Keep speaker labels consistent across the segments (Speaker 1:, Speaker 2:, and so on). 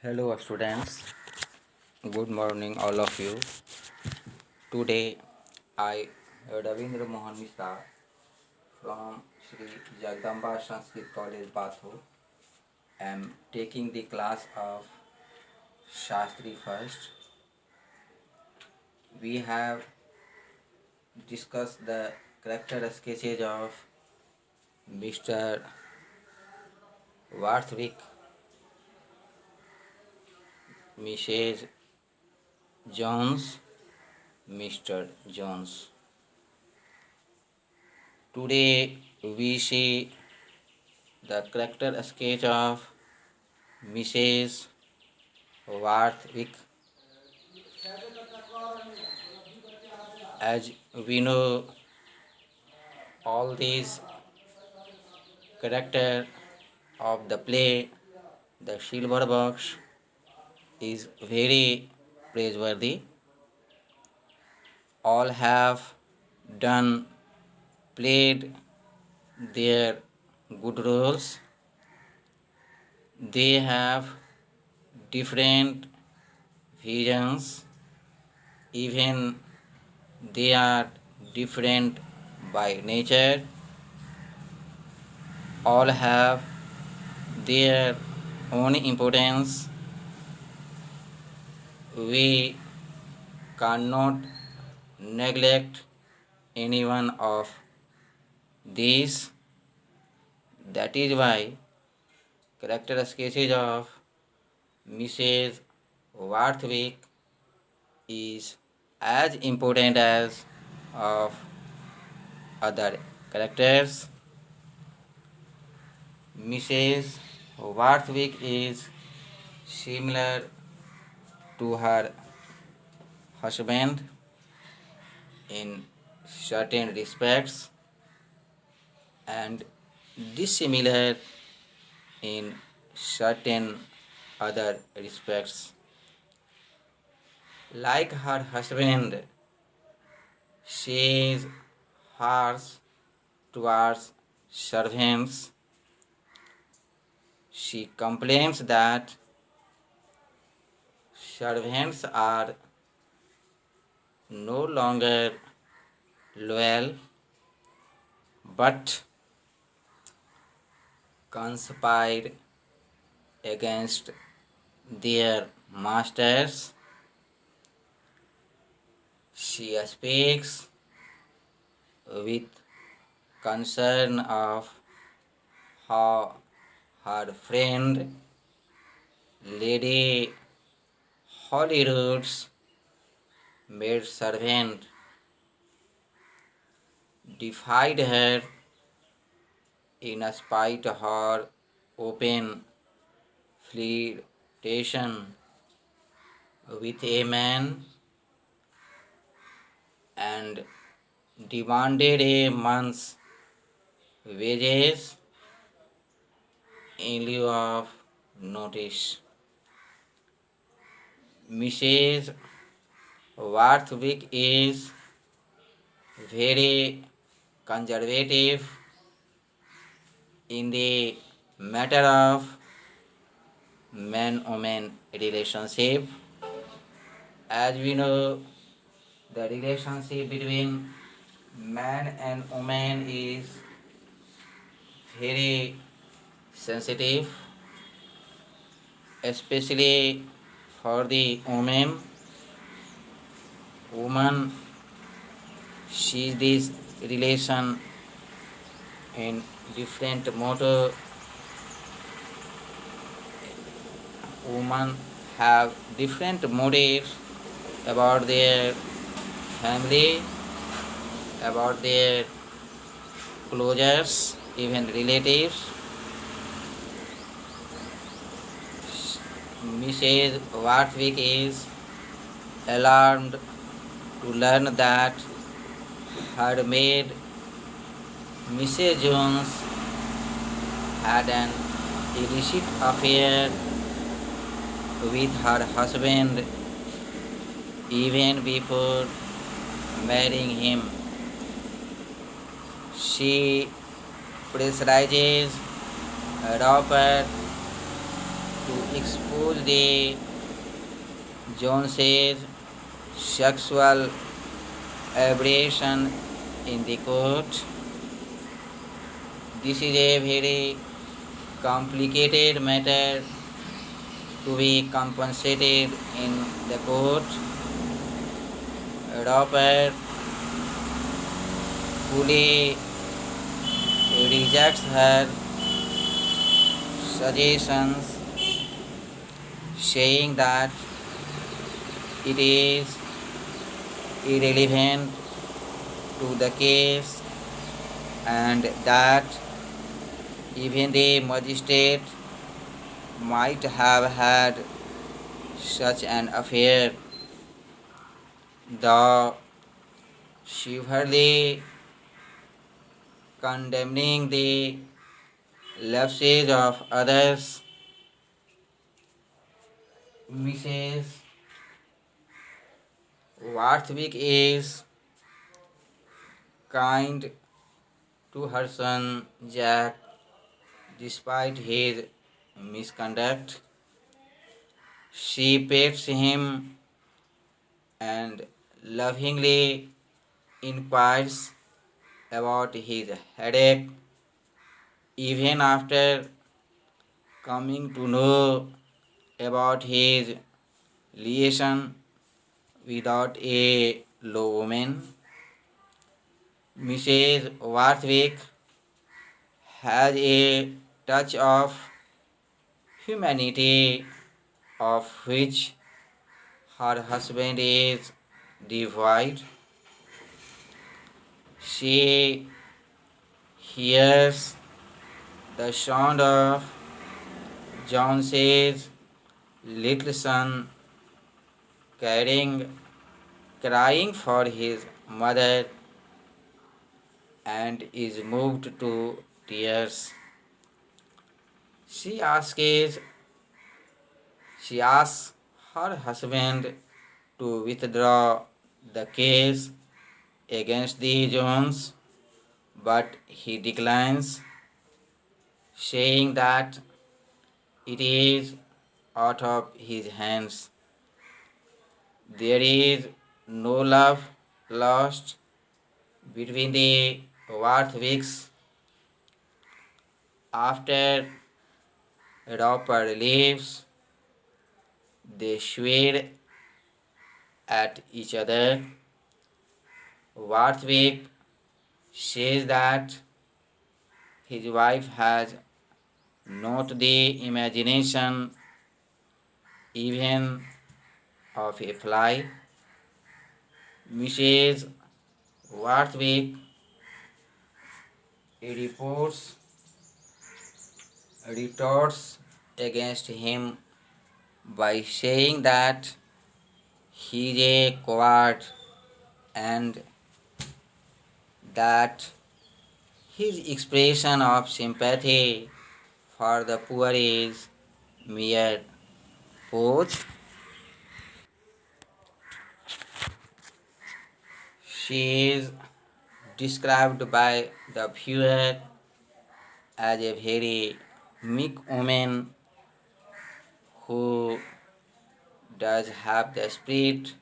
Speaker 1: Hello students, good morning all of you. Today I, Ravindra Mohan Mishra from Sri Jagdamba Sanskrit College Batho am taking the class of Shastri first. We have discussed the character sketches of Mr. Barthwick, Mrs Jones, Mr. Jones. Today we see the character sketch of Mrs. Barthwick. As we know, all these character of the play, the silver box, is very praiseworthy. All have done played their good roles. They have different visions, even they are different by nature. All have their own importance. We cannot neglect any one of these. That is why character sketches of Mrs. Barthwick is as important as of other characters. Mrs. Barthwick is similar to her husband in certain respects and dissimilar in certain other respects. Like her husband, she is harsh towards servants. She complains that servants are no longer loyal but conspired against their masters. She speaks with concern of how her friend Lady Holyrood's maid servant defied her in spite of her open flirtation with a man and demanded a month's wages in lieu of notice. Mrs. Warthwick is very conservative in the matter of man-woman relationship. As we know, the relationship between man and woman is very sensitive, especially for the woman. Woman sees this relation in different motto. Women have different motives about their family, about their closures, even relatives. Mrs. Wartwick is alarmed to learn that her maid, Mrs. Jones, had an illicit affair with her husband even before marrying him. She pressurizes Robert to exposed the Joneses' sexual aberration in the court. This is a very complicated matter to be compensated in the court. Roper fully rejects her suggestions, saying that it is irrelevant to the case and that even the magistrate might have had such an affair. The severely condemning the lapses of others, Mrs. Barthwick is kind to her son Jack despite his misconduct. She pets him and lovingly inquires about his headache even after coming to know about his liaison without a low woman. Mrs. Warthwick has a touch of humanity of which her husband is devoid. She hears the sound of Jones's little son crying for his mother and is moved to tears. She asks she asks her husband to withdraw the case against the Jones, but he declines, saying that it is out of his hands. There is no love lost between the Warthwicks. After Roper leaves, they swear at each other. Warthwick says that his wife has not the imagination even of a fly. Mrs. Warthwick reports retorts against him by saying that he is a coward and that his expression of sympathy for the poor is mere pose. She is described by the viewer as a very meek woman who does have the spirit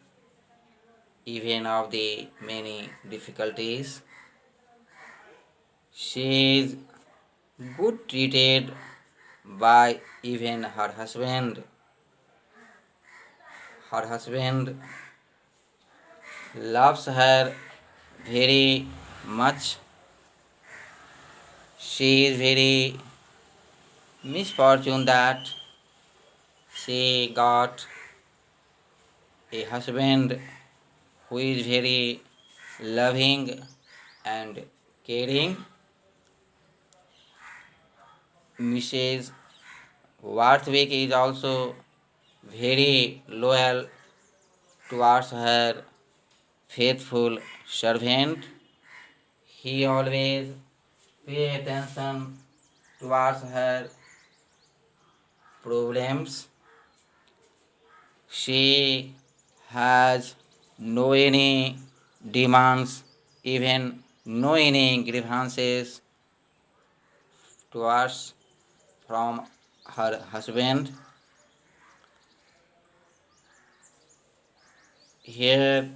Speaker 1: even of the many difficulties. She is good treated by even her husband. Her husband loves her very much. She is very misfortune that she got a husband who is very loving and caring. Mrs. Warthwick is also very loyal towards her faithful servant. He always pays attention towards her problems. She has no any demands, even no any grievances towards from her husband. Here,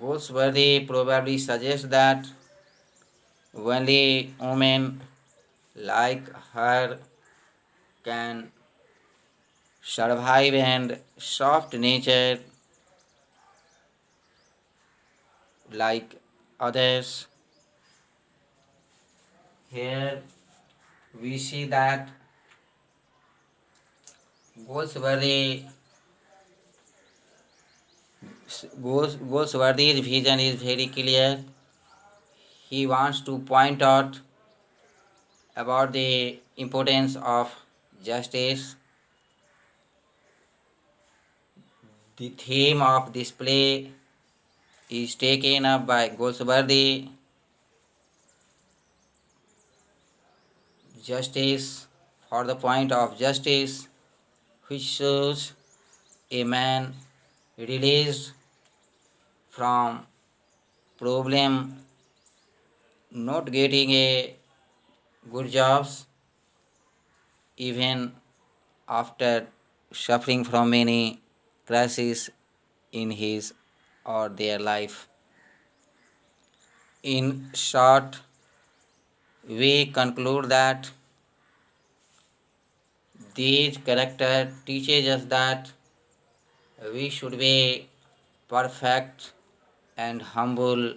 Speaker 1: Goldsworthy probably suggests that only women like her can survive and soft nature like others. Here we see that Goldsworthy Goldsworthy's vision is very clear. He wants to point out about the importance of justice. The theme of this play is taken up by Goldsworthy, justice for the point of justice, which shows a man released from problem not getting a good jobs even after suffering from many crises in his or their life. In short, we conclude that these character teaches us that we should be perfect and humble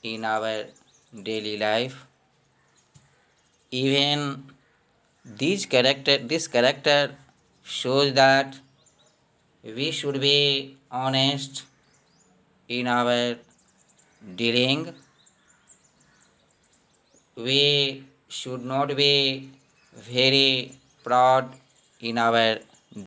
Speaker 1: in our daily life. Even this character shows that we should be honest in our dealing. We should not be very proud in our